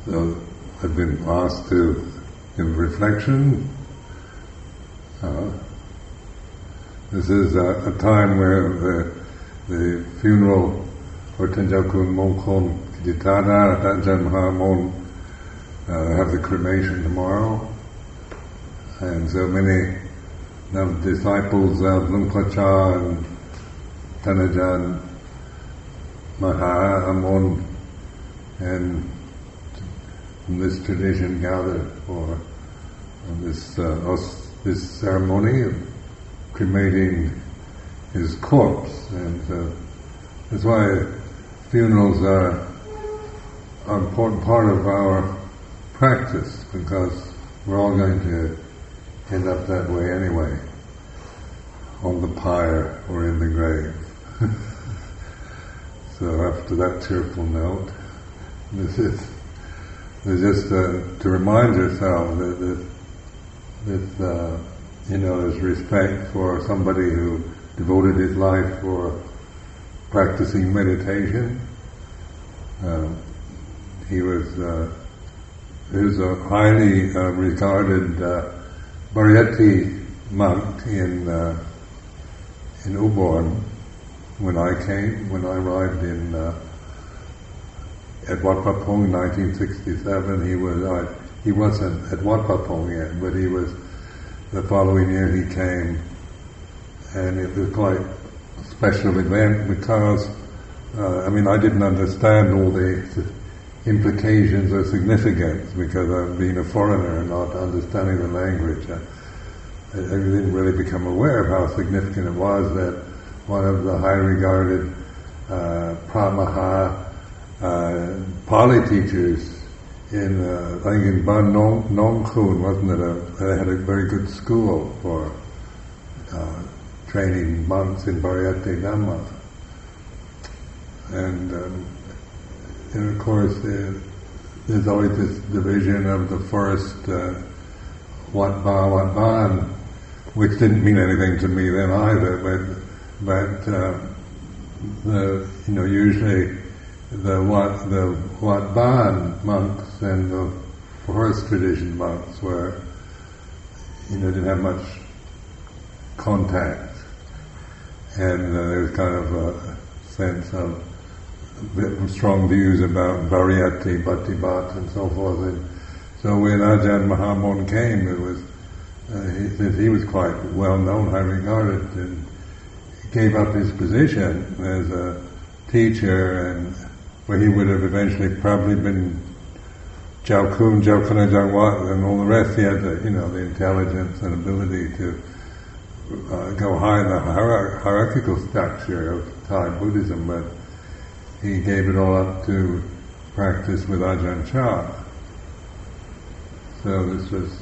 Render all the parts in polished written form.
So I've been asked to give reflection. This is a time where the funeral for Tenjakun Mongkon Kijitada, Ajahn Mahamon, have the cremation tomorrow. And so many disciples of Lumpur Cha and Ajahn Mahamon and from this tradition gathered for this ceremony of cremating his corpse, and that's why funerals are an important part of our practice, because we're all going to end up that way anyway, on the pyre or in the grave. So after that cheerful note, this is just to remind yourself that there's respect for somebody who devoted his life for practicing meditation. He was a highly regarded pariyatti monk in Ubon when I arrived at Wat Pah Pong in 1967. He wasn't at Wat Pah Pong yet, but he was. The following year he came, and it was quite a special event because, I didn't understand all the implications or significance because of being a foreigner and not understanding the language. I didn't really become aware of how significant it was that one of the high-regarded Pramaha Pali teachers I think in Ban Nong Khun, wasn't it? They had a very good school for training monks in pariyatti Dhamma. And of course, there's always this division of the first Wat Ban, which didn't mean anything to me then either. But usually the Wat Ban monks and the first tradition monks were, didn't have much contact, and there was kind of a sense of strong views about pariyatti, patipatti, and so forth. And so when Ajahn Mahamon came, it was he was quite well known, high regarded, and gave up his position as a teacher, and where he would have eventually probably been Jiao Kun, Jiao Wat, and all the rest. He had the intelligence and ability to go high in the hierarchical structure of Thai Buddhism, but he gave it all up to practice with Ajahn Chah. So this was,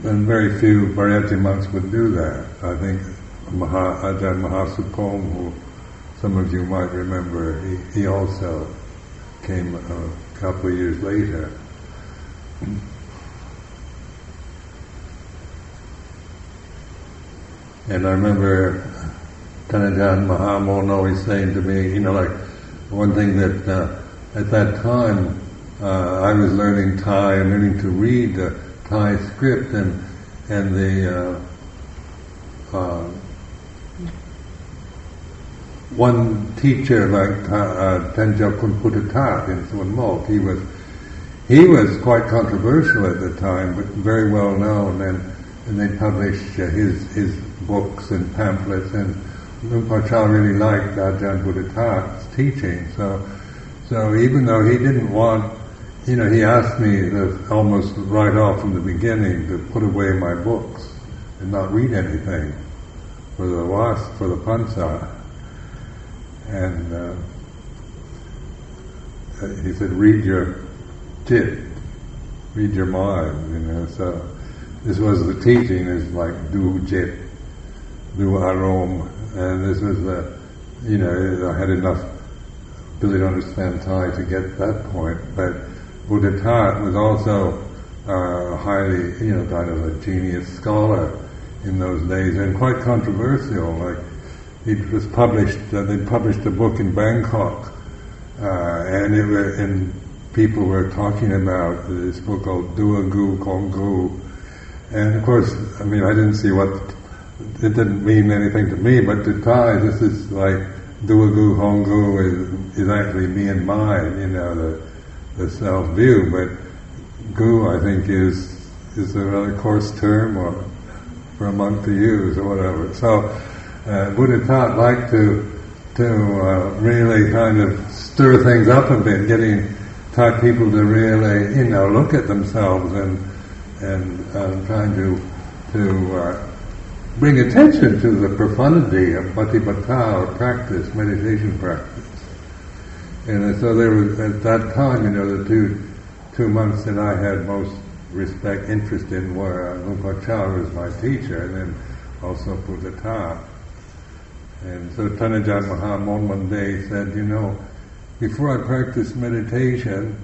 and very few pariyatti monks would do that. I think Ajahn Mahasupong, who some of you might remember, he also came a couple of years later. And I remember Ajahn Mahamon always saying to me, one thing that at that time I was learning Thai and learning to read the Thai script, and the one teacher like Tenjakun Puttatat in Suan Mok, he was quite controversial at the time, but very well known, and they published his books and pamphlets, and Lumpur Cha really liked Ajahn Puttatat's teaching. So even though he didn't want, he asked me almost right off from the beginning to put away my books and not read anything for the Pansa. And he said, read your jit, read your mind, So this was the teaching, is like do jit, do arom, and this was I had enough ability to understand Thai to get that point. But Buddha Tat was also highly, kind of a genius scholar in those days, and quite controversial. Like, it was published, they published a book in Bangkok, and people were talking about this book called Dua Gu Kong Gu. And of course, I mean, I didn't see what, it didn't mean anything to me, but to Thai, this is like, Dua Gu Hong Gu is actually me and mine, you know, the self-view, but Gu, I think, is a rather coarse term or for a monk to use or whatever. So Buddha That liked to really kind of stir things up a bit, getting Thai people to really, you know, look at themselves and trying to bring attention to the profundity of patipatta, or practice, meditation practice. And so there was, at that time, you know, the two monks that I had most respect, interest in were Lumpur Cha was my teacher, and then also Buddha Tha. And so Thanajan Mahamon one day said, you know, before I practiced meditation,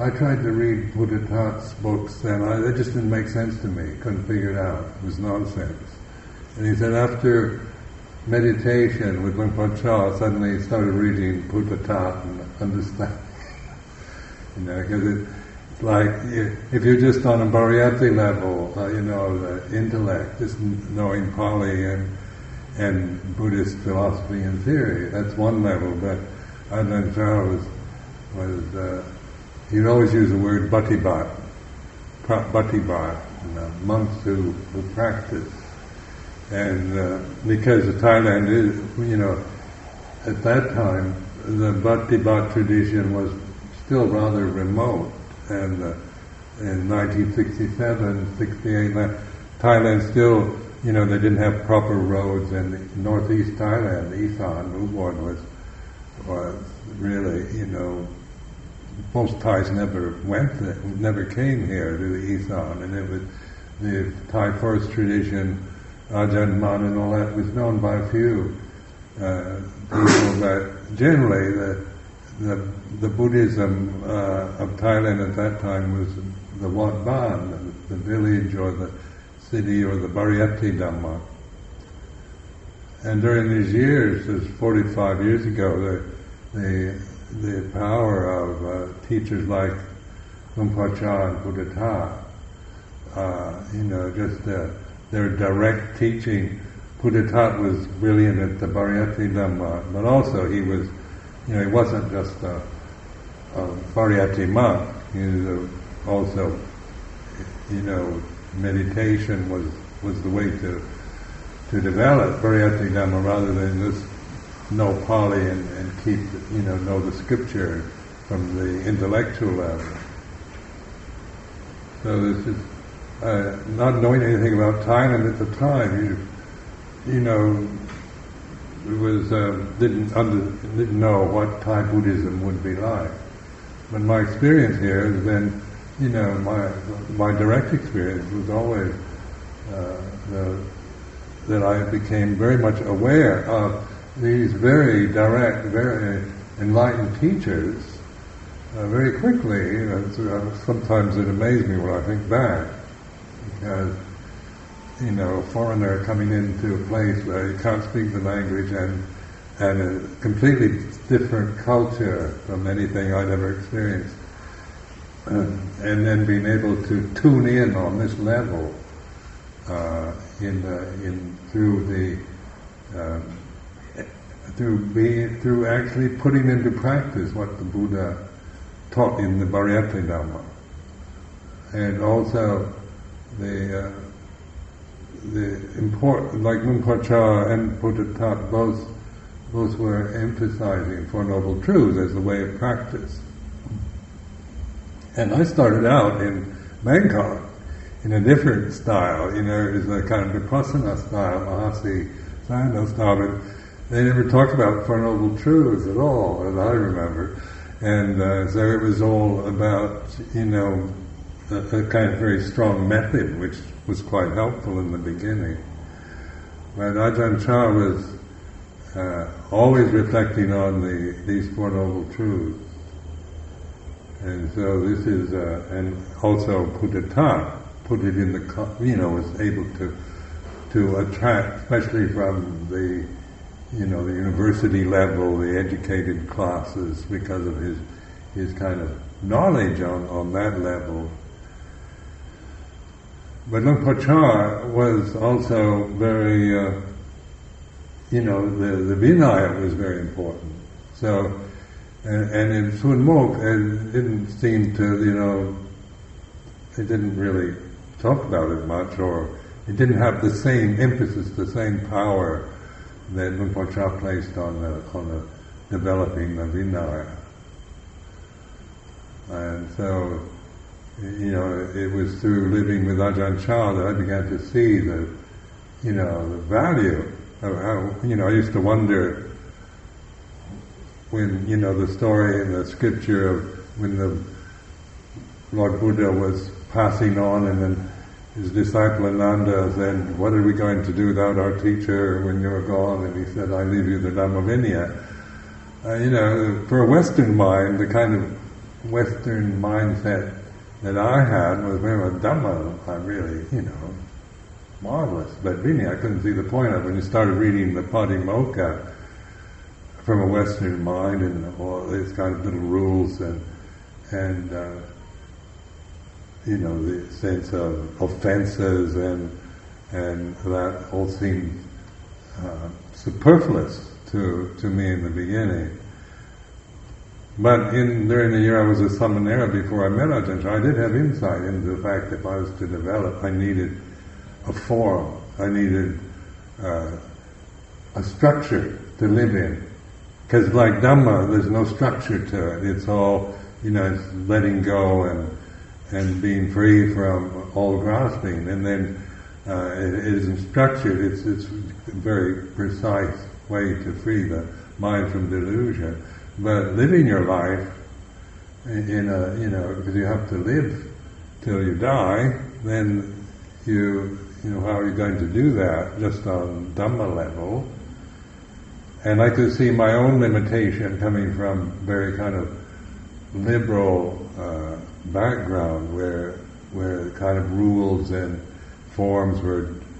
I tried to read Buddha That's books, and it just didn't make sense to me. Couldn't figure it out. It was nonsense. And he said after meditation with Lumpur Cha, suddenly he started reading Buddha Tha and understanding. You know, because it's like if you're just on a pariyatti level, you know, the intellect, just knowing Pali and Buddhist philosophy and theory, that's one level. But Ajahn Chah was he'd always use the word bhatipat, you know, monks who practice. And because Thailand is, you know, at that time, the Bhatipat tradition was still rather remote. And in 1967, 68, Thailand still, you know, they didn't have proper roads. And northeast Thailand, Isan, Ubon was really, you know, most Thais never went there, never came here to the Isan. And it was the Thai forest tradition, Ajahn Man and all that was known by a few people, but generally the Buddhism of Thailand at that time was the Wat Ban, the village or the city or the pariyatti Dhamma. And during these years, this 45 years ago, the power of teachers like Lumpur Cha and Buddha Tha, you know, just their direct teaching. Buddha Tha was brilliant at the pariyatti Dhamma, but also he was, you know, he wasn't just a pariyatti monk. He was also, you know, meditation was the way to develop pariyatti Dhamma rather than just know Pali and keep, you know the scripture from the intellectual level. So this is not knowing anything about Thailand at the time, you know, it was didn't know what Thai Buddhism would be like. But my experience here has been, you know, my direct experience was always that I became very much aware of these very direct, very enlightened teachers very quickly. You know, sometimes it amazed me when I think back, because, you know, a foreigner coming into a place where you can't speak the language and a completely different culture from anything I'd ever experienced, and then being able to tune in on this level through actually putting into practice what the Buddha taught in the pariyatti Dhamma, and also the important, like Lumpur Cha and Buddha Tha, both were emphasizing Four Noble Truths as the way of practice. And I started out in Bangkok in a different style, you know, it was a kind of Vipassana style, Mahasi Sayadaw style, but they never talked about Four Noble Truths at all, as I remember. And so it was all about, you know, a kind of very strong method, which was quite helpful in the beginning. But Ajahn Chah was always reflecting on these Four Noble Truths. And so this is, and also Buddha Tha put it in the, you know, was able to attract, especially from the, you know, the university level, the educated classes, because of his kind of knowledge on that level. But Luang Por Chah was also very, the Vinaya was very important. So, and in Sun Mok, it didn't seem to, they didn't really talk about it much, or it didn't have the same emphasis, the same power that Luang Por Chah placed on the developing the Vinaya. And so, it was through living with Ajahn Chah that I began to see the value of how, I used to wonder when, the story in the scripture of when the Lord Buddha was passing on, and then his disciple Ananda said, "What are we going to do without our teacher when you're gone?" And he said, "I leave you the Dhamma Vinaya." For a Western mind, the kind of Western mindset that I had was, well, Dhamma, I'm really, marvelous. But Vinaya, I couldn't see the point of it. When you started reading the Patimokkha from a Western mind, and all these kind of little rules, and the sense of offences, and that all seemed superfluous to me in the beginning. But during the year I was a Samanera before I met Ajahn Chah, I did have insight into the fact that if I was to develop, I needed a form, I needed a structure to live in. Because like Dhamma, there's no structure to it. It's all, it's letting go and being free from all grasping. And then it isn't structured, it's a very precise way to free the mind from delusion. But living your life because you have to live till you die, then how are you going to do that just on Dhamma level? And I could see my own limitation coming from very kind of liberal background where kind of rules and forms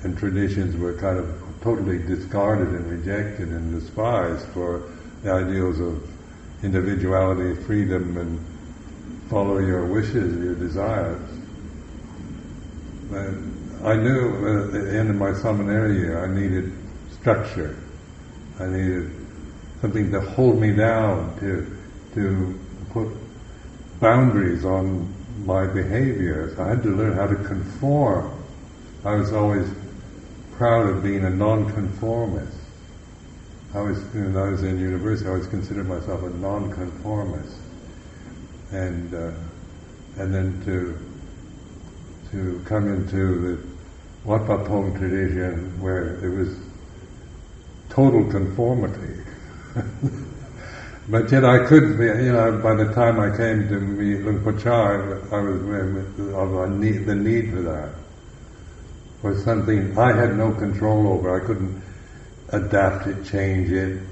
and traditions were kind of totally discarded and rejected and despised for the ideals of individuality, freedom, and follow your wishes, your desires. And I knew at the end of my seminary year I needed structure. I needed something to hold me down, to put boundaries on my behaviors. I had to learn how to conform. I was always proud of being a non-conformist. When I was in university, I always considered myself a non-conformist, and then to come into the Wat Pah Pong tradition where it was total conformity. But yet I could be, by the time I came to meet Luang Por Chah, the need for that was something I had no control over. I couldn't adapt it, change it,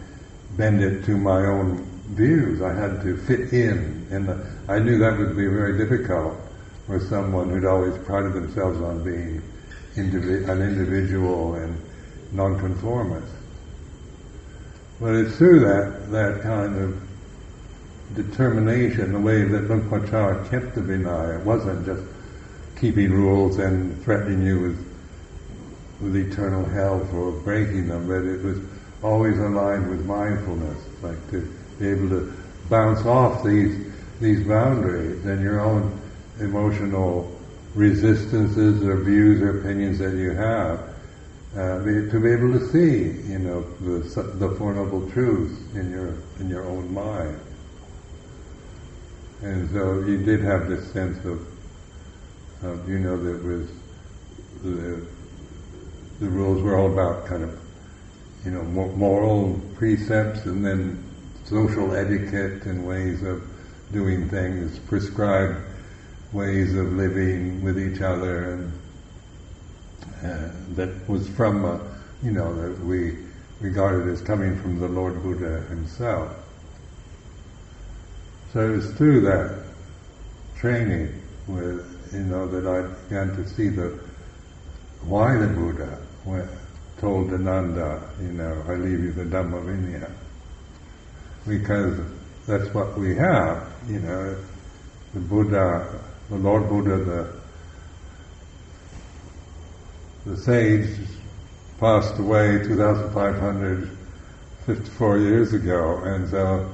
bend it to my own views. I had to fit in, and I knew that would be very difficult for someone who'd always prided themselves on being an individual and non-conformist. But it's through that kind of determination, the way that Luang Por Chah kept the Vinaya. It wasn't just keeping rules and threatening you with eternal hell for breaking them, but it was always aligned with mindfulness, like to be able to bounce off these boundaries and your own emotional resistances or views or opinions that you have, to be able to see, the Four Noble Truths in your own mind. And so you did have this sense of that was the rules were all about kind of, moral precepts, and then social etiquette and ways of doing things, prescribed ways of living with each other, and that was from, that we regarded as coming from the Lord Buddha himself. So it was through that training that I began to see why the Buddha told Ananda, I leave you the Dhamma Vinaya. Because that's what we have, the Buddha, the Lord Buddha, the sage, passed away 2,554 years ago, and so,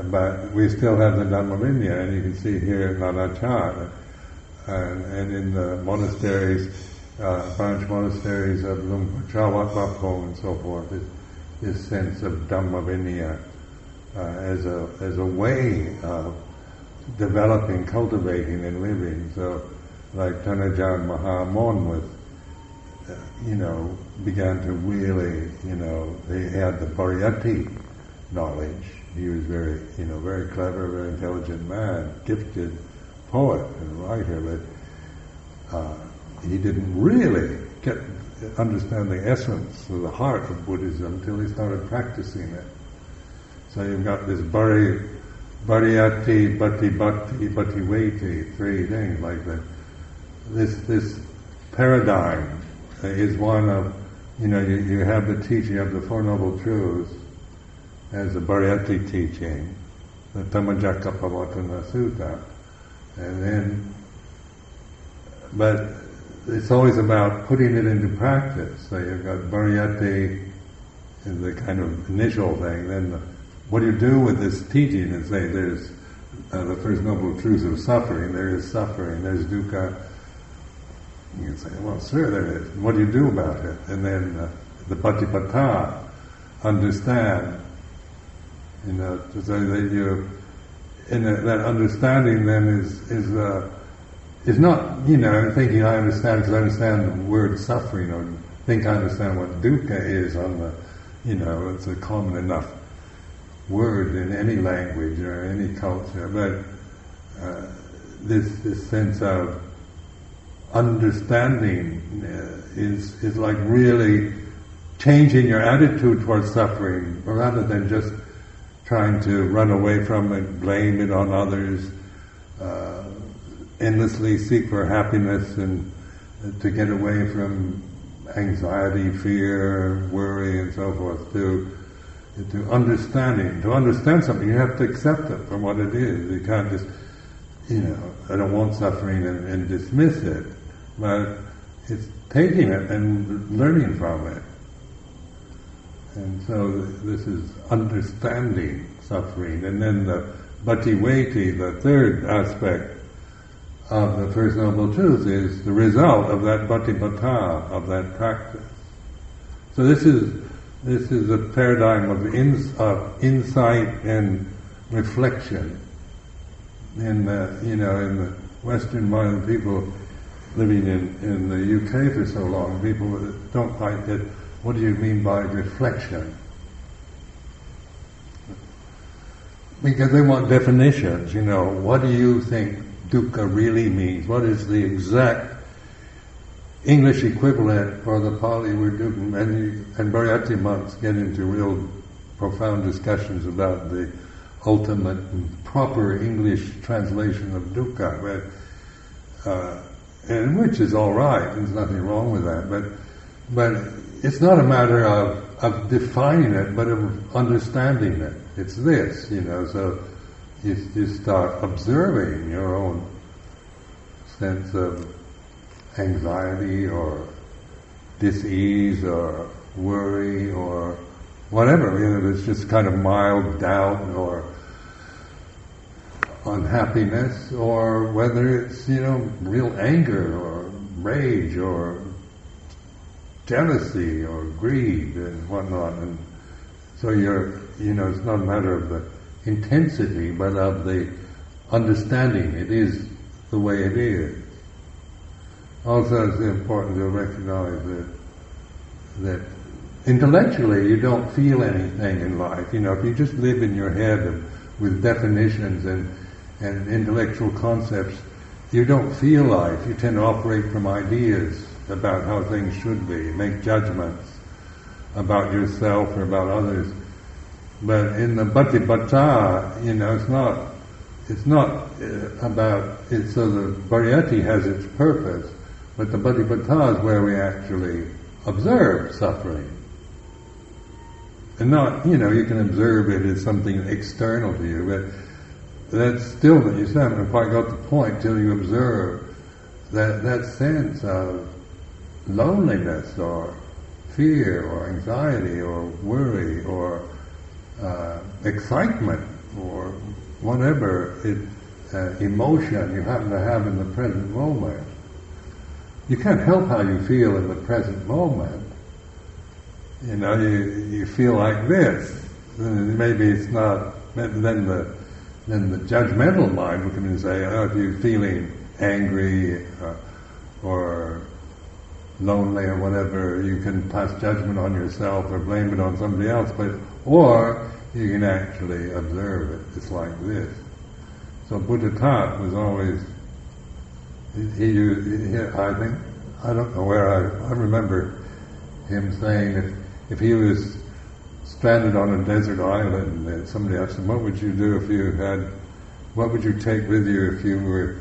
but we still have the Dhamma Vinaya, and you can see here in Nanachan, and in the monasteries, branch monasteries of Luang Prachal, Wat Pah Pong, and so forth, this sense of Dhamma Vinaya as a way of developing, cultivating, and living. So, like Ajahn Mahamon was, began to really, he had the pariyatti knowledge. He was very, very clever, very intelligent man, gifted poet and writer, but he didn't really understand the essence or the heart of Buddhism until he started practicing it. So you've got this pariyatti, patipatti, pativetti, three things like that. This paradigm is one of, you have the teaching of the Four Noble Truths as the pariyatti teaching, the Dhammacakkappavattana Sutta, and then, but it's always about putting it into practice. So you've got pariyatti is the kind of initial thing, then what do you do with this teaching and say there's the First Noble Truths of suffering, there is suffering, there's dukkha. You can say, well, sure there is. What do you do about it? And then the patipatta, understand, so that you, that understanding then is not, thinking I understand because I understand the word suffering, or think I understand what dukkha is on the, it's a common enough word in any language or any culture, but this sense of understanding is like really changing your attitude towards suffering, rather than just trying to run away from it, blame it on others, endlessly seek for happiness and to get away from anxiety, fear, worry, and so forth, to understanding. To understand something, you have to accept it for what it is. You can't just, I don't want suffering and dismiss it. But it's taking it and learning from it. And so this is understanding suffering. And then the pativetti, the third aspect of the First Noble Truth, is the result of that patipatta, of that practice. So this is a paradigm of insight and reflection. In the Western mind, people living in the UK for so long, people don't quite get, what do you mean by reflection? Because they want definitions, what do you think dukkha really means? What is the exact English equivalent for the Pali word dukkha? And pariyatti monks get into real profound discussions about the ultimate and proper English translation of dukkha, and which is all right, there's nothing wrong with that, but it's not a matter of defining it, but of understanding it. It's this, so you start observing your own sense of anxiety or dis-ease or worry or whatever, there's just kind of mild doubt or unhappiness, or whether it's, real anger or rage or jealousy or greed and whatnot. And so it's not a matter of the intensity, but of the understanding. It is the way it is. Also, it's important to recognize that intellectually you don't feel anything in life. If you just live in your head with definitions and intellectual concepts, you don't feel life. You tend to operate from ideas about how things should be, make judgments about yourself or about others. But in the patipatta, it's not about it. So the pariyatti has its purpose, but the patipatta is where we actually observe suffering. And not, you can observe it as something external to you, that's still that you haven't quite got the point till you observe that sense of loneliness or fear or anxiety or worry or excitement or whatever emotion you happen to have in the present moment. You can't help how you feel in the present moment. You know, you feel like this. Maybe it's not. Then the judgmental mind will come in and say, "Oh, if you're feeling angry or lonely or whatever, you can pass judgment on yourself or blame it on somebody else." Or you can actually observe it. It's like this. So Buddha taught was always. I think, I don't know where, I remember him saying if he was stranded on a desert island and somebody asked him, what would you take with you if you were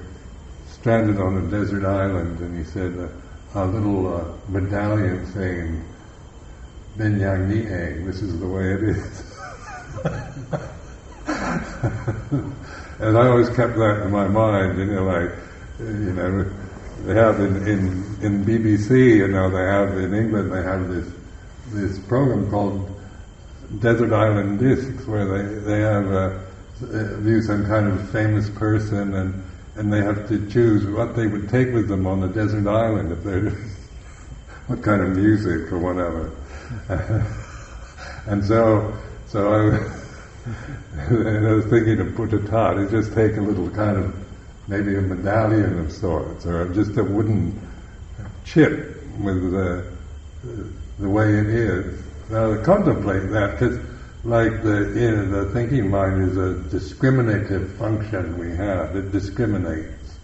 stranded on a desert island? And he said, a little medallion saying, Ben Yang Ni Eng, this is the way it is. And I always kept that in my mind, they have in BBC, they have in England, they have this program called Desert Island Discs, where they have view some kind of famous person, and they have to choose what they would take with them on the desert island, if they're what kind of music or whatever. And so I was thinking of Buddha taught, he'd just take a little kind of, maybe a medallion of sorts, or just a wooden chip with the way it is. Now contemplate that, because like the thinking mind is a discriminative function we have. It discriminates.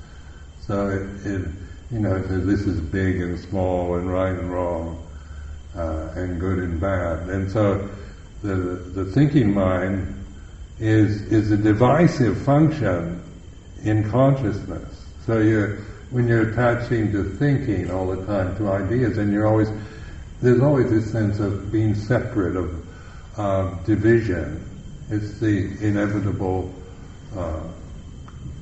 So it says this is big and small and right and wrong, and good and bad. And so the thinking mind is a divisive function in consciousness. So when you're attaching to thinking all the time, to ideas, and there's always this sense of being separate, of division. It's the inevitable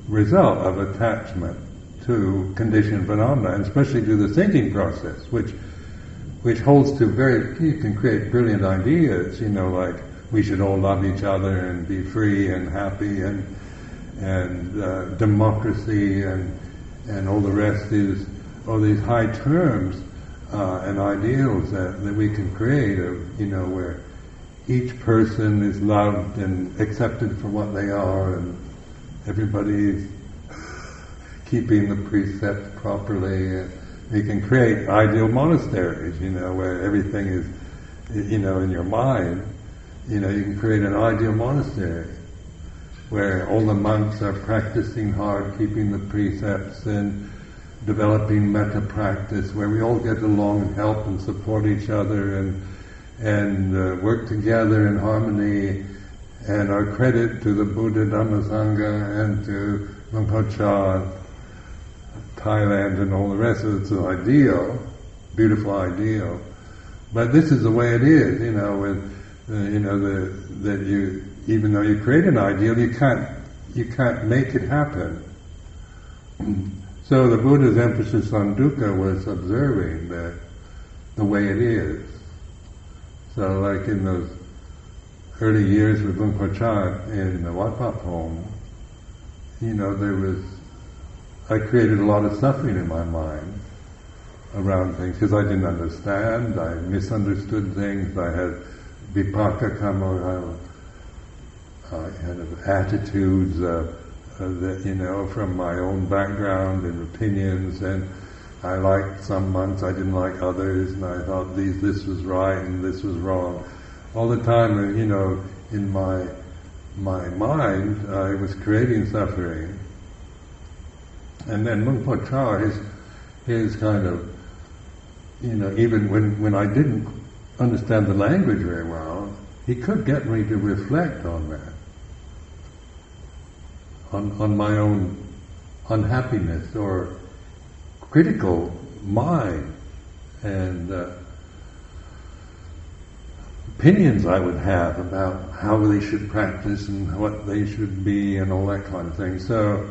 result of attachment to conditioned phenomena, and especially to the thinking process, which holds to you can create brilliant ideas, like we should all love each other and be free and happy and democracy and all the rest is all these high terms and ideals that we can create of, where each person is loved and accepted for what they are, and everybody's keeping the precepts properly. We can create ideal monasteries, where everything is, in your mind. You can create an ideal monastery where all the monks are practicing hard, keeping the precepts and developing metta practice, where we all get along and help and support each other and work together in harmony, and are credit to the Buddha, Dhamma, Sangha, and to Luang Por, Thailand, and all the rest. So it's an ideal, beautiful ideal. But this is the way it is, that you, even though you create an ideal, you can't make it happen. So the Buddha's emphasis on dukkha was observing the way it is. So like in those early years with Luang Por in the Wat Pah Pong, I created a lot of suffering in my mind around things, because I didn't understand, I misunderstood things, I had vipaka kama, I had attitudes that, from my own background and opinions, and I liked some monks, I didn't like others, and I thought this was right and this was wrong. All the time, in my mind, I was creating suffering. And then Luang Por his kind of, even when I didn't understand the language very well, he could get me to reflect on that, on my own unhappiness or critical mind, and opinions I would have about how they should practice and what they should be and all that kind of thing. So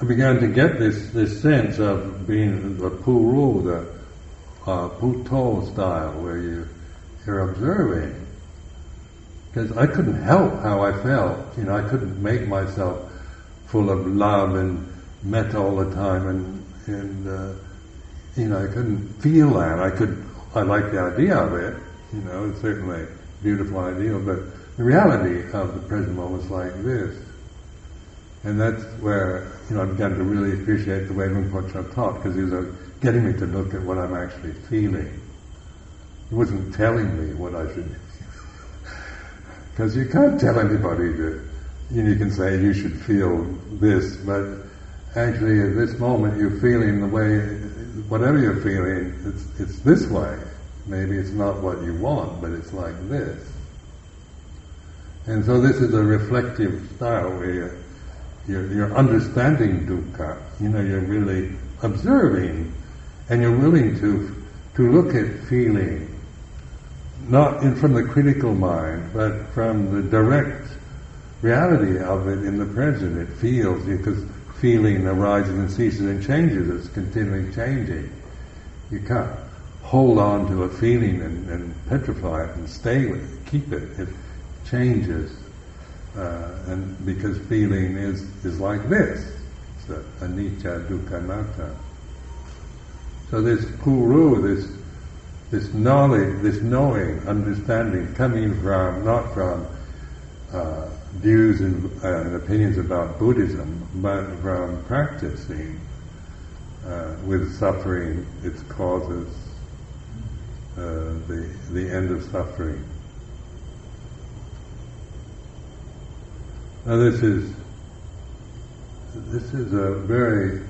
I began to get this sense of being the puru, the puto style, where you're observing. Because I couldn't help how I felt. I couldn't make myself full of love and metta all the time, and I couldn't feel that. I liked the idea of it. It's certainly a beautiful idea, but the reality of the present moment was like this. And that's where, I began to really appreciate the way Rinpoche taught, because he was getting me to look at what I'm actually feeling. He wasn't telling me what I should be feeling. Because you can't tell anybody that, you can say you should feel this, but actually at this moment you're feeling the way, whatever you're feeling, it's this way. Maybe it's not what you want, but it's like this. And so this is a reflective style where you're understanding dukkha. You're really observing, and you're willing to look at feeling, not from the critical mind, but from the direct reality of it in the present. It feels, because feeling arises and ceases and changes. It's continually changing. You can't hold on to a feeling and petrify it and stay with it, keep it. It changes. And because feeling is like this. It's anicca, dukkha, anatta. So this puru, this knowledge, this knowing, understanding, coming from, not from views and opinions about Buddhism, but from practicing with suffering, its causes, the end of suffering. Now this is a very,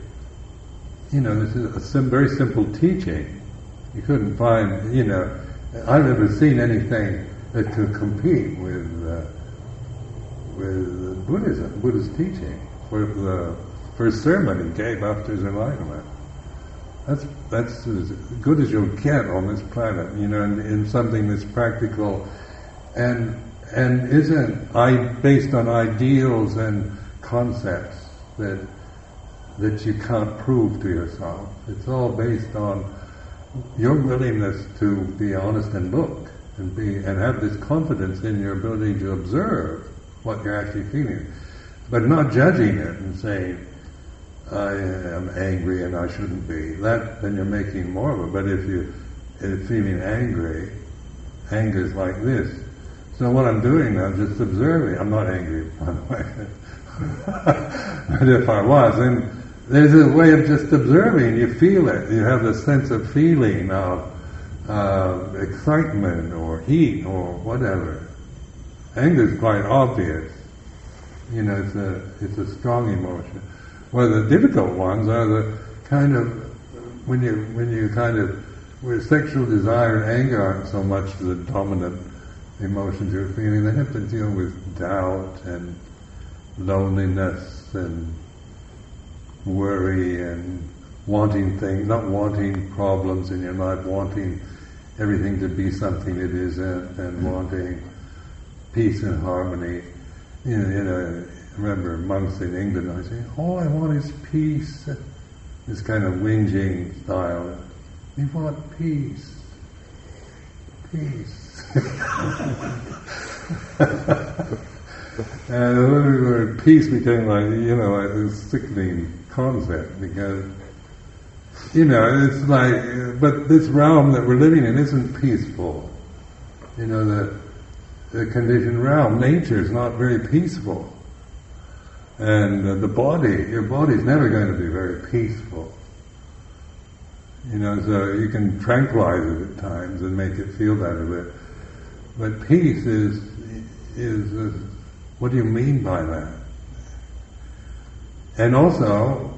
this is a very simple teaching. You couldn't find, I've never seen anything that could compete with Buddhism, Buddha's teaching, for the first sermon he gave after his enlightenment. That's as good as you'll get on this planet, in something that's practical and isn't based on ideals and concepts that you can't prove to yourself. It's all based on your willingness to be honest and look and have this confidence in your ability to observe what you're actually feeling, but not judging it and saying, I am angry and I shouldn't be. Then you're making more of it. But if you're feeling angry, anger is like this. So what I'm doing now is just observing. I'm not angry, by the way. But if I was, then there's a way of just observing. You feel it. You have the sense of feeling of excitement or heat or whatever. Anger is quite obvious. It's a strong emotion. Well, the difficult ones are the kind of where sexual desire and anger aren't so much the dominant emotions you're feeling. They have to deal with doubt and loneliness and worry and wanting things, not wanting problems in your life, wanting everything to be something it isn't, and wanting peace and harmony. I remember monks in England, I say, all I want is peace. This kind of whinging style. We want peace. Peace. And the word peace became like a sickening concept, because it's like, but this realm that we're living in isn't peaceful. The conditioned realm, nature is not very peaceful, and your body's never going to be very peaceful. So you can tranquilize it at times and make it feel better, but peace is what do you mean by that? And also,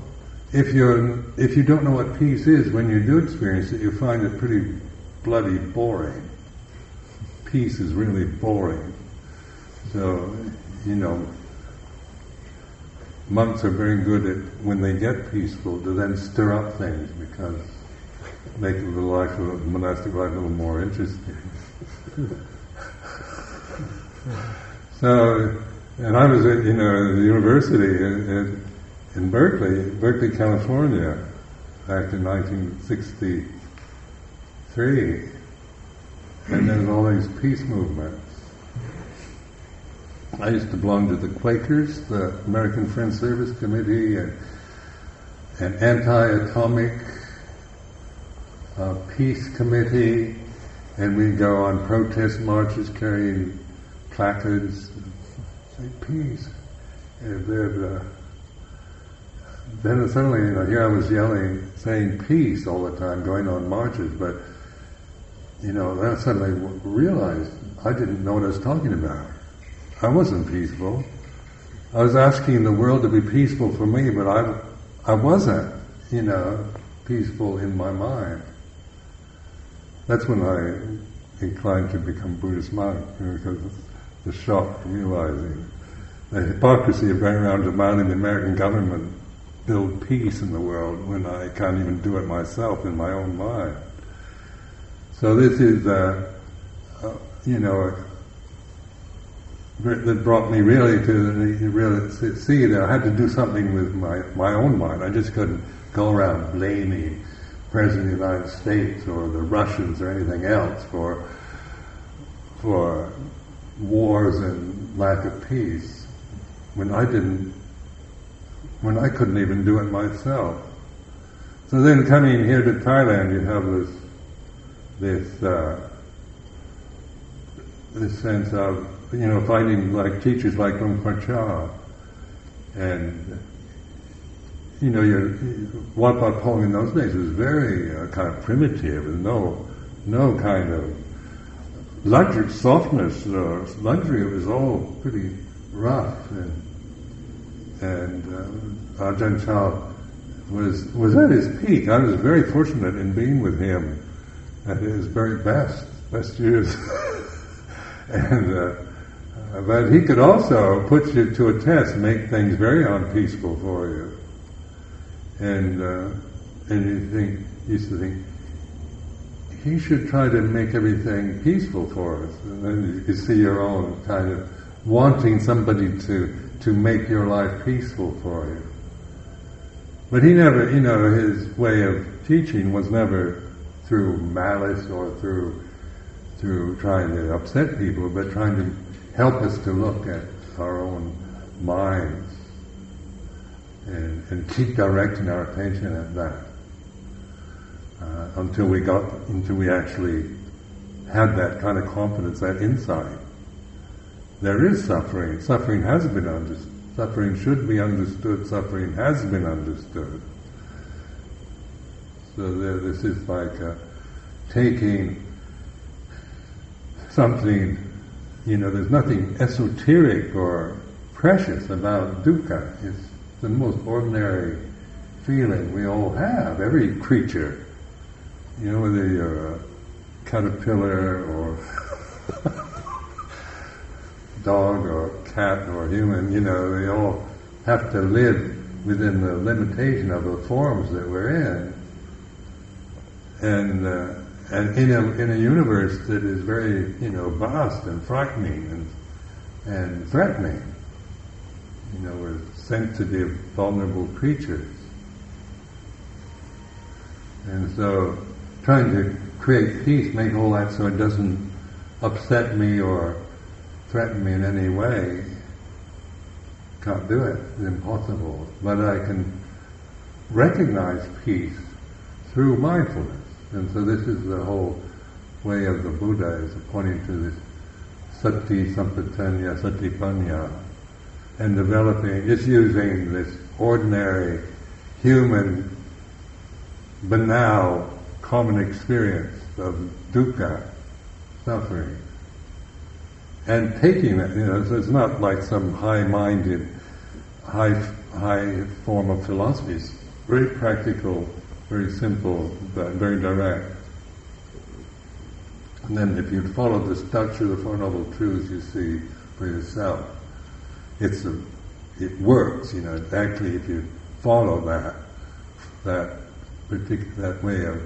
if you don't know what peace is, when you do experience it, you find it pretty bloody boring. Peace is really boring. So, monks are very good at, when they get peaceful, to then stir up things, because make the life, the monastic life, a little more interesting. So, and I was at, the university in Berkeley, California, back in 1963, and there was all these peace movements. I used to belong to the Quakers, the American Friends Service Committee, and an anti-atomic peace committee, and we'd go on protest marches carrying placards, say peace. And then suddenly, here I was yelling, saying peace all the time, going on marches, but, then I suddenly realized I didn't know what I was talking about. I wasn't peaceful. I was asking the world to be peaceful for me, but I wasn't, peaceful in my mind. That's when I inclined to become Buddhist monk, because of the shock realizing the hypocrisy of going around demanding the American government build peace in the world when I can't even do it myself in my own mind. So this is, that brought me really to see that I had to do something with my own mind. I just couldn't go around blaming President of the United States or the Russians or anything else for wars and lack of peace when I couldn't even do it myself. So then coming here to Thailand, you have this sense of finding like teachers like Luang Cha, and Wat Pah Pong in those days was very kind of primitive, and no kind of luxury, softness or luxury. It was all pretty rough, and Ajahn Chah was at his peak. I was very fortunate in being with him at his very best years, and. But he could also put you to a test, make things very unpeaceful for you, and you used to think he should try to make everything peaceful for us, and then you see your own kind of wanting somebody to make your life peaceful for you. But he never, his way of teaching was never through malice or through trying to upset people, but trying to help us to look at our own minds and keep directing our attention at that until we actually had that kind of confidence, that insight. There is suffering. Suffering has been understood. Suffering should be understood. Suffering has been understood. So this is like taking something. There's nothing esoteric or precious about dukkha. It's the most ordinary feeling we all have, every creature. Whether you're a caterpillar or dog or cat or human, they all have to live within the limitation of the forms that we're in. And in a universe that is very, vast and frightening and threatening. We're sensitive, vulnerable creatures. And so trying to create peace, make all that so it doesn't upset me or threaten me in any way, can't do it. It's impossible. But I can recognize peace through mindfulness. And so this is the whole way of the Buddha, is pointing to this sati sampajanya, satipanya, and developing, just using this ordinary, human, banal, common experience of dukkha, suffering, and taking it, so it's not like some high-minded, high form of philosophy. It's very practical, very simple, but very direct. And then if you follow the structure of the Four Noble Truths, you see for yourself. It works, Actually, if you follow that way of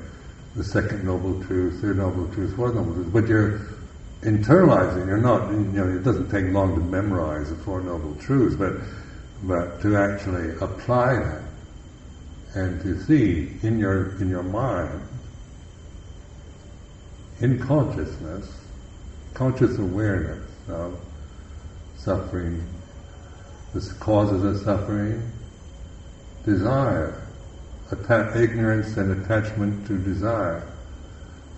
the second noble truth, third noble truth, fourth noble truth, but you're internalizing. You're not. It doesn't take long to memorize the Four Noble Truths, but to actually apply that and to see in your mind, in consciousness, conscious awareness of suffering, the causes of suffering, desire, ignorance and attachment to desire.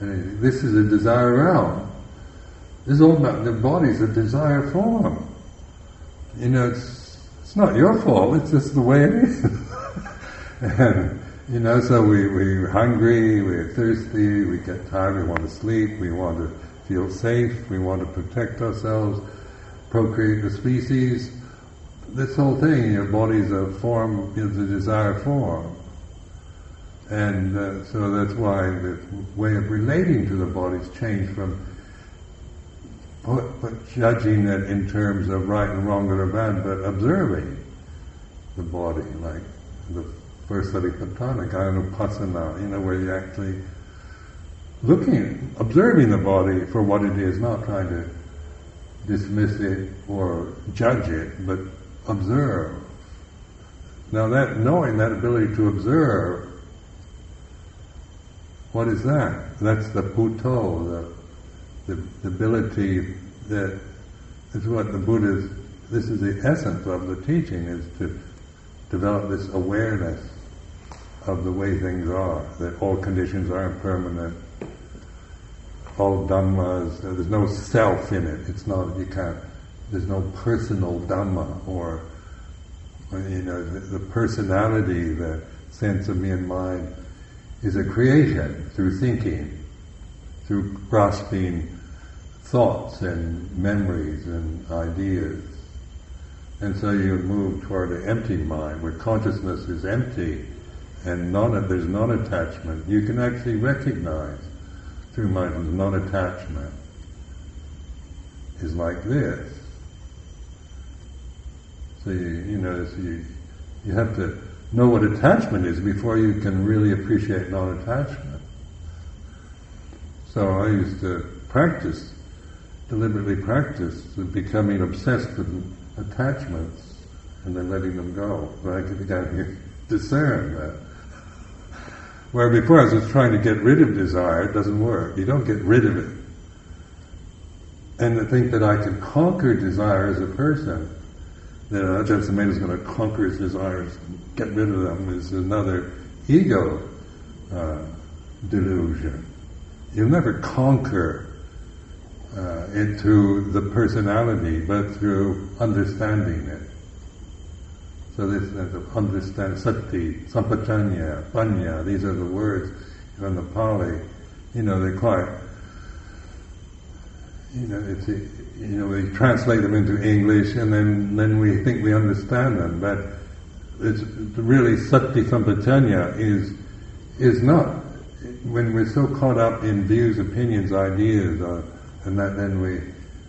And this is a desire realm. This is all about the body's a desire form. It's not your fault, it's just the way it is. And, so we're hungry, we're thirsty, we get tired, we want to sleep, we want to feel safe, we want to protect ourselves, procreate the species. This whole thing, your body's a form, is a desire form. And so that's why the way of relating to the body's changed from judging it in terms of right and wrong, good or bad, but observing the body, like the first satipatthana, anupassana, where you're actually observing the body for what it is, not trying to dismiss it or judge it, but observe. Now knowing that ability to observe, what is that? That's the Bhutto, the ability that is what the Buddha's, this is the essence of the teaching, is to develop this awareness of the way things are, that all conditions are impermanent, all dhammas, there's no self in it, there's no personal dhamma, or the personality, the sense of me and mine, is a creation through thinking, through grasping thoughts and memories and ideas. And so you move toward an empty mind, where consciousness is empty and there's non-attachment. You can actually recognize through mindfulness non-attachment is like this. So you have to know what attachment is before you can really appreciate non-attachment. So I used to deliberately practice becoming obsessed with attachments and then letting them go. But I could discern that. Where before I was just trying to get rid of desire, it doesn't work. You don't get rid of it. And to think that I can conquer desire as a person, that Ajahn Sumedho is going to conquer his desires and get rid of them, is another ego delusion. You'll never conquer it through the personality, but through understanding it. So this understand sati, sampajanya, panya, these are the words in the Pali. They're quite, we translate them into English and then we think we understand them, but it's really sati sampajanya is not, when we're so caught up in views, opinions, ideas, and that then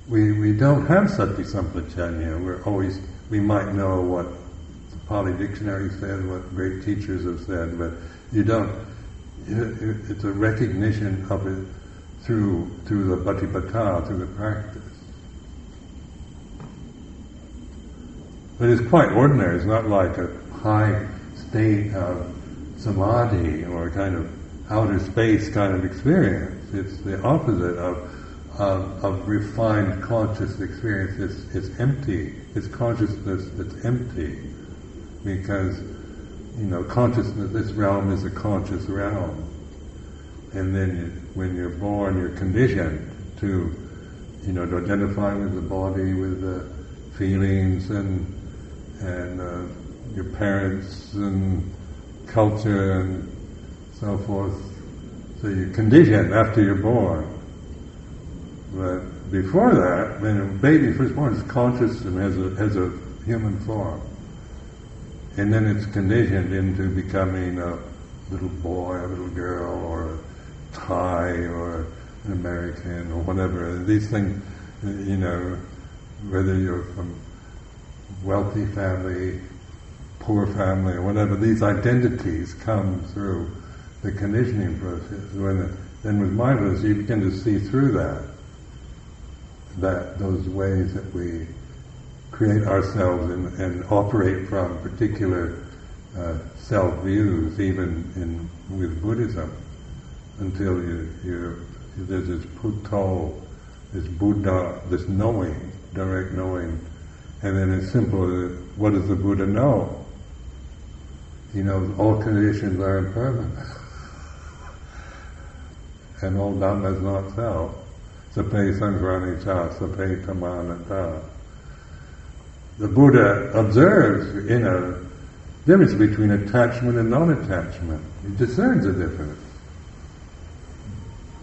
we don't have sati sampajanya. We might know what the Pali dictionary says, what great teachers have said, but you don't. It's a recognition of it through the patipatta, through the practice. But it's quite ordinary. It's not like a high state of samadhi or a kind of outer space kind of experience. It's the opposite of refined conscious experience. It's empty. It's consciousness that's empty, because consciousness, this realm is a conscious realm. And then when you're born, you're conditioned to identify with the body, with the feelings and your parents and culture and so forth. So you're conditioned after you're born. But before that, when a baby first born is conscious and has a human form. And then it's conditioned into becoming a little boy, a little girl, or a Thai, or an American, or whatever. These things, whether you're from wealthy family, poor family, or whatever, these identities come through the conditioning process. Then with mindfulness, you begin to see through those ways that we create ourselves and operate from particular self-views, even with Buddhism, until there's this Putto, this Buddha, this knowing, direct knowing, and then it's simple. What does the Buddha know? He knows all conditions are impermanent, and all Dhamma is not self. Sape sangharanicca, sape tamanata. The Buddha observes a difference between attachment and non-attachment. He discerns a difference.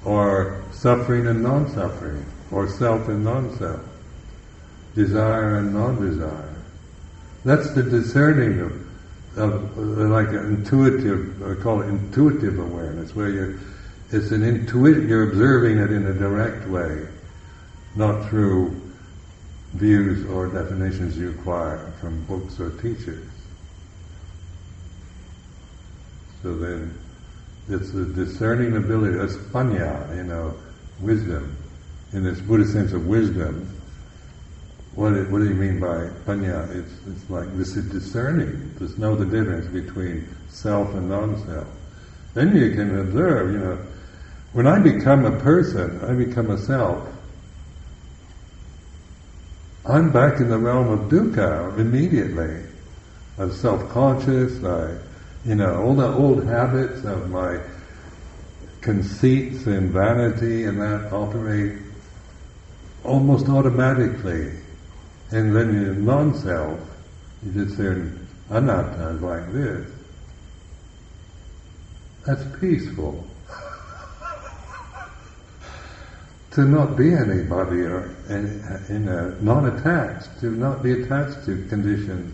Or suffering and non-suffering, or self and non-self, desire and non-desire. That's the discerning of like an intuitive, I call it intuitive awareness, where you're observing it in a direct way, not through views or definitions you acquire from books or teachers. So then, it's the discerning ability, it's panya, wisdom. In this Buddhist sense of wisdom, what do you mean by panya? It's like this is discerning, just know the difference between self and non-self. Then you can observe, when I become a person, I become a self, I'm back in the realm of dukkha immediately. I'm self-conscious, all the old habits of my conceits and vanity and that operate almost automatically. And then you're non-self, you discern anatta like this. That's peaceful. To not be anybody or non-attached, to not be attached to conditions.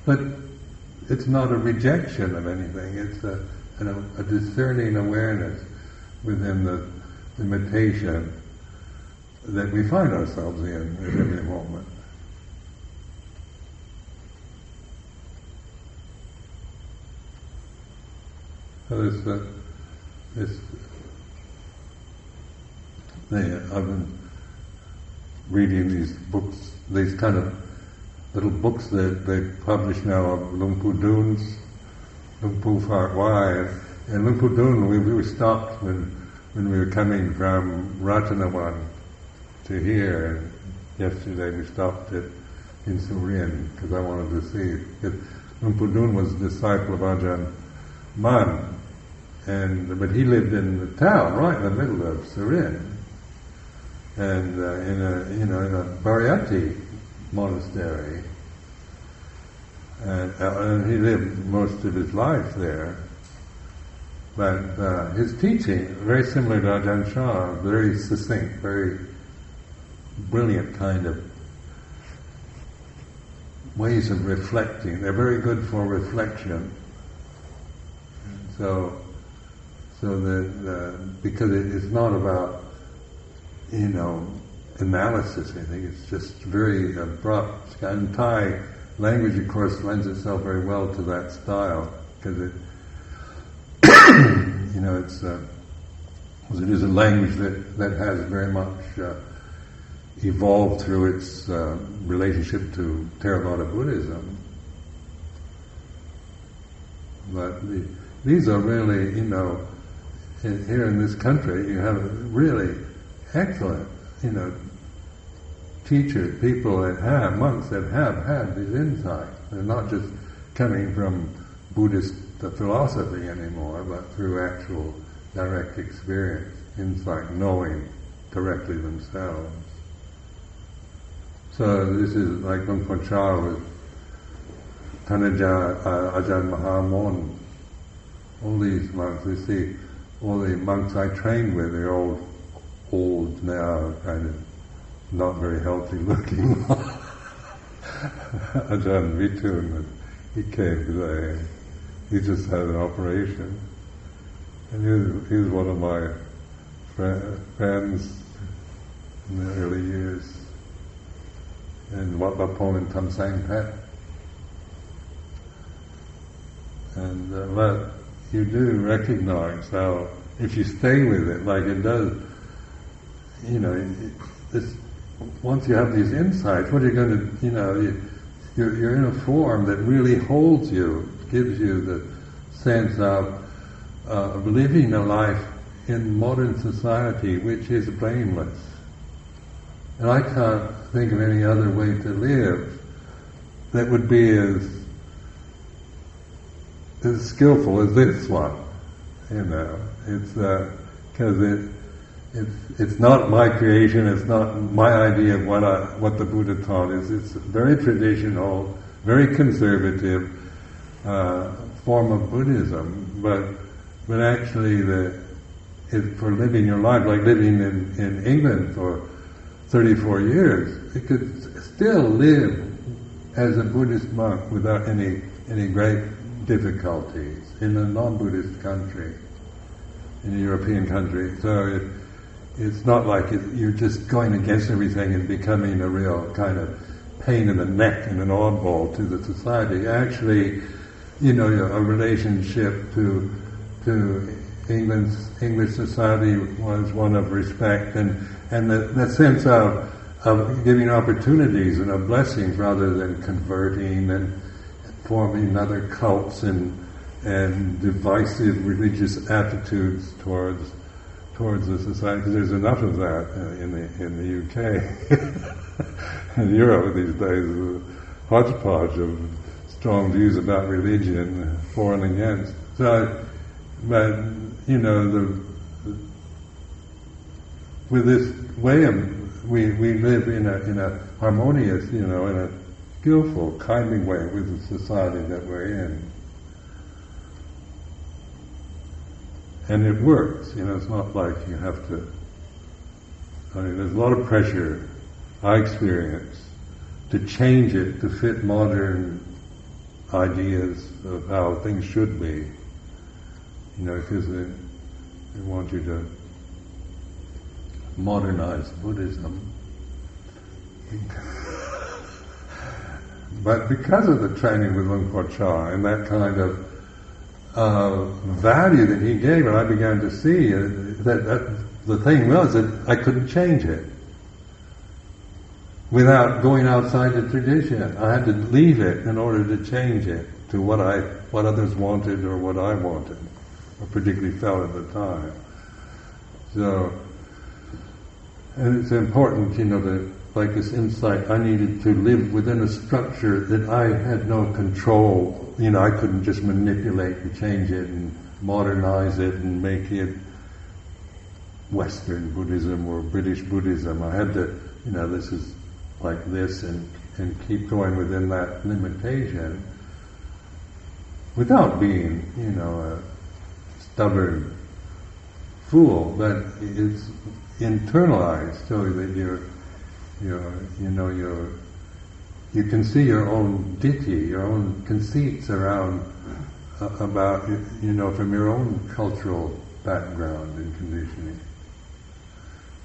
But it's not a rejection of anything, it's a discerning awareness within the limitation that we find ourselves in at every moment. So I've been reading these books, these kind of little books that they publish now of Luang Pu Dun's, Luang Pu Phak Wai, and Luang Pu Dun, we were stopped when we were coming from Ratanawan to here, and yesterday we stopped in Surin because I wanted to see. Because Luang Pu Dun was a disciple of Ajahn Man, but he lived in the town, right in the middle of Surin, and in a pariyatti monastery, and he lived most of his life there. But his teaching, very similar to Ajahn Chah, very succinct, very brilliant kind of ways of reflecting. They're very good for reflection. So because it's not about analysis, I think it's just very abrupt. And Thai language, of course, lends itself very well to that style because it it is a language that has very much evolved through its relationship to Theravada Buddhism. But these are really, here in this country, you have really excellent, teachers, people monks that have had these insights. They're not just coming from Buddhist philosophy anymore, but through actual direct experience, insight, knowing directly themselves. So this is like Luang Por Chah with Tanaja, Ajahn Mahamon, all these monks. We see all the monks I trained with, they're all old now, kind of not very healthy looking. Ajahn Vitun, he came today. He just had an operation, and he was one of my friends in the early years, and Wat Bapong and Tam Sang Pet. And but you do recognize how, if you stay with it, like it does, once you have these insights, what are you going to, you're in a form that really holds you, gives you the sense of living a life in modern society which is blameless. And I can't think of any other way to live that would be as skillful as this one. It's because it's not my creation. It's not my idea of what the Buddha taught. It's a very traditional, very conservative form of Buddhism, but actually for living your life, like living in England for 34 years, it could still live as a Buddhist monk without any great difficulties in a non-Buddhist country, in a European country. So it's not like you're just going against everything and becoming a real kind of pain in the neck and an oddball to the society. Actually, a relationship to English society was one of respect and that sense of giving opportunities and of blessings rather than converting and forming other cults and divisive religious attitudes towards the society. Because there's enough of that in the UK. In Europe these days, a hodgepodge of strong views about religion, for and against. So, but with this way of we live in a harmonious, in a skillful, kindly way with the society that we're in, and it works. It's not like you have to. There's a lot of pressure I experience to change it to fit modern ideas of how things should be. Because they want you to modernize Buddhism. But because of the training with Luang Por Chah and that kind of value that he gave, and I began to see that the thing was that I couldn't change it without going outside the tradition. I had to leave it in order to change it to what others wanted or what I wanted, or particularly felt at the time. So, and it's important, that like this insight, I needed to live within a structure that I had no control. I couldn't just manipulate and change it and modernize it and make it Western Buddhism or British Buddhism. I had to, this is like this and keep going within that limitation without being, a stubborn fool, but it's internalized so that you can see your own ditthi, your own conceits around about from your own cultural background and conditioning.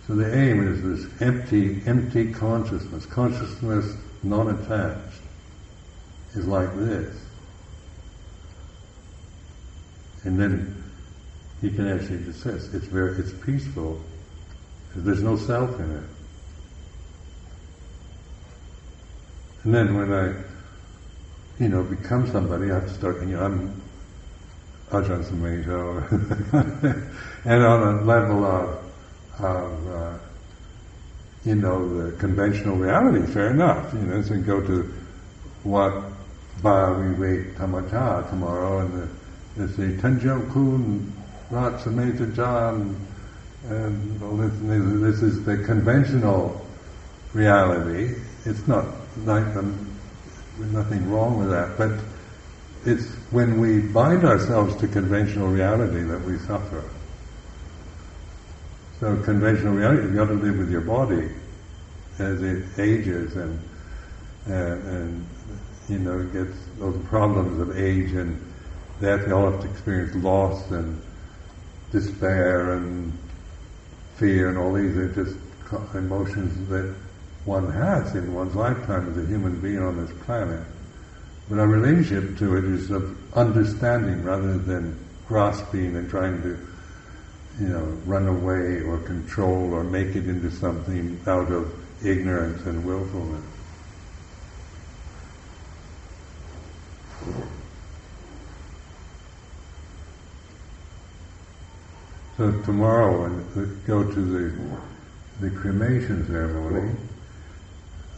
So the aim is this empty consciousness. Consciousness non-attached is like this, and then he can actually desist. It's peaceful. There's no self in it. And then when I, become somebody, I have to start, I'm Ajahn Sumedho, and on a level of the conventional reality, fair enough, so go to what Ba we wait Tamacha tomorrow, and they say Tenjo Kun, Rat Sumedho Jan, and all this is the conventional reality. It's not like there's nothing wrong with that, but it's when we bind ourselves to conventional reality that we suffer. So conventional reality, you've got to live with your body as it ages and it gets those problems of age and death. You all have to experience loss and despair and fear, and all these are just emotions that one has in one's lifetime as a human being on this planet. But our relationship to it is of understanding rather than grasping and trying to, run away or control or make it into something out of ignorance and willfulness. So tomorrow, when we go to the cremation ceremony,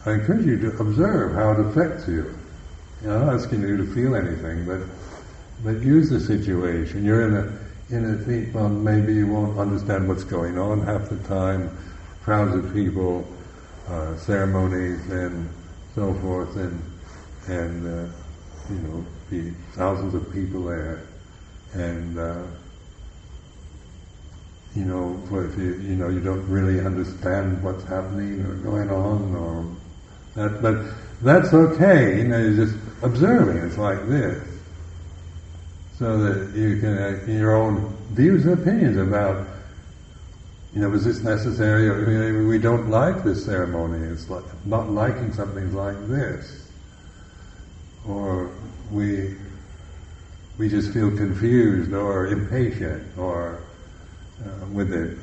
I encourage you to observe how it affects you. I'm not asking you to feel anything, but use the situation. You're in a seat, well, maybe you won't understand what's going on half the time, crowds of people, ceremonies and so forth, and be thousands of people there, and if you don't really understand what's happening or going on, or that, but that's okay. You're just observing. It's like this, so that you can have your own views and opinions about, is this necessary? Or maybe we don't like this ceremony. It's like not liking something like this, or we just feel confused or impatient or with it.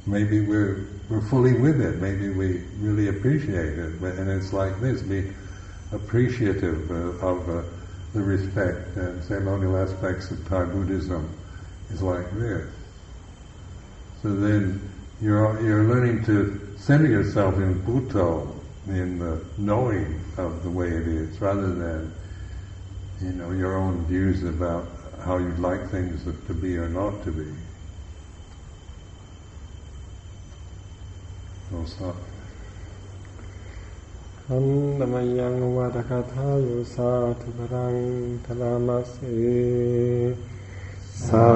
Maybe we're fully with it. Maybe we really appreciate it. And it's like this: be appreciative of the respect and ceremonial aspects of Thai Buddhism is like this. So then you're learning to center yourself in Bhutto, in the knowing of the way it is, rather than your own views about how you'd like things to be or not to be. I'll stop. อันตมยังวัฏคาทายุสาธุพรังทรามัสสีสา